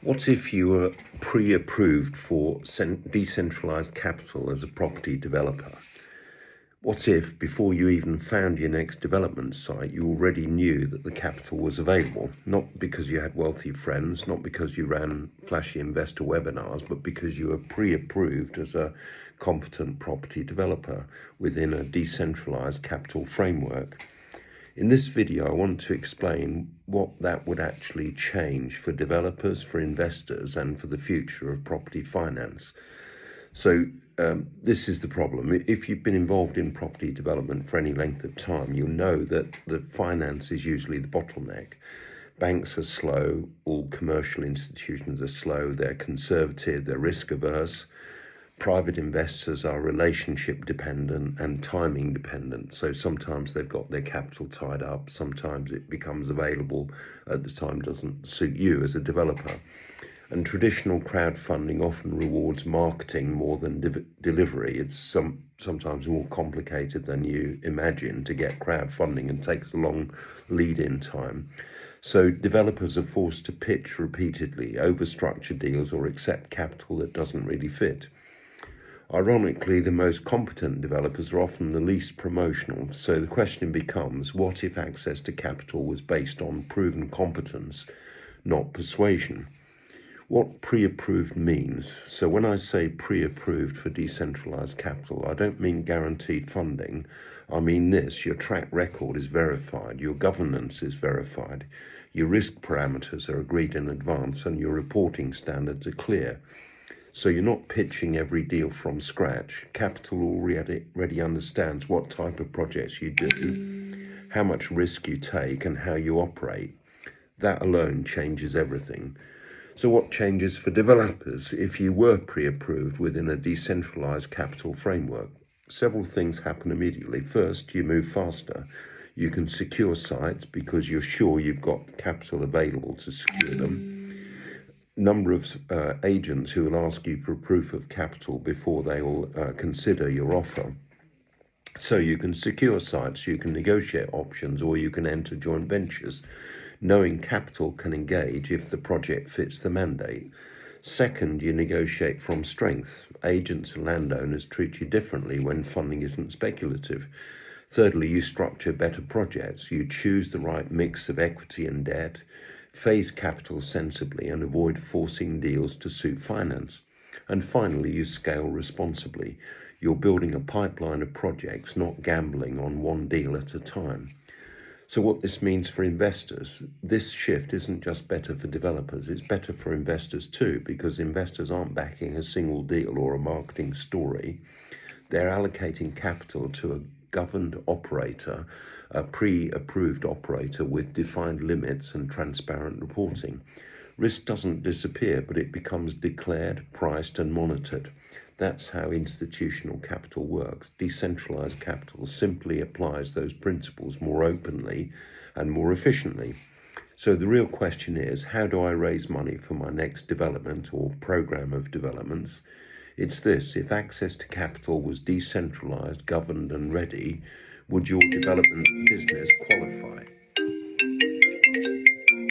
What if you were pre-approved for decentralized capital as a property developer? What if, before you even found your next development site, you already knew that the capital was available? Not because you had wealthy friends, not because you ran flashy investor webinars, but because you were pre-approved as a competent property developer within a decentralized capital framework. In this video, I want to explain what that would actually change for developers, for investors, and for the future of property finance. So this is the problem. If you've been involved in property development for any length of time, you'll know that the finance is usually the bottleneck. Banks are slow, all commercial institutions are slow, they're conservative, they're risk averse. Private investors are relationship dependent and timing dependent. So sometimes they've got their capital tied up, sometimes it becomes available at the time doesn't suit you as a developer. And traditional crowdfunding often rewards marketing more than delivery. It's sometimes more complicated than you imagine to get crowdfunding and takes a long lead-in time. So developers are forced to pitch repeatedly, overstructure deals, or accept capital that doesn't really fit. Ironically, the most competent developers are often the least promotional. So the question becomes, what if access to capital was based on proven competence, not persuasion? What pre-approved means. So when I say pre-approved for decentralized capital, I don't mean guaranteed funding. I mean this: your track record is verified, your governance is verified, your risk parameters are agreed in advance, and your reporting standards are clear. So you're not pitching every deal from scratch. Capital already understands what type of projects you do, how much risk you take, and how you operate. That alone changes everything. So what changes for developers if you were pre-approved within a decentralized capital framework? Several things happen immediately. First, you move faster. You can secure sites because you're sure you've got capital available to secure them. Number of agents who will ask you for proof of capital before they will consider your offer. So you can secure sites, you can negotiate options, or you can enter joint ventures, knowing capital can engage if the project fits the mandate. Second, you negotiate from strength. Agents and landowners treat you differently when funding isn't speculative. Thirdly, you structure better projects. You choose the right mix of equity and debt, phase capital sensibly, and avoid forcing deals to suit finance. And finally, you scale responsibly. You're building a pipeline of projects, not gambling on one deal at a time. So what this means for investors, this shift isn't just better for developers, it's better for investors too, because investors aren't backing a single deal or a marketing story. They're allocating capital to a governed operator, a pre-approved operator with defined limits and transparent reporting. Risk doesn't disappear, but it becomes declared, priced, and monitored. That's how institutional capital works. Decentralized capital simply applies those principles more openly and more efficiently. So the real question is, how do I raise money for my next development or program of developments? It's this: if access to capital was decentralized, governed, and ready, would your development business qualify?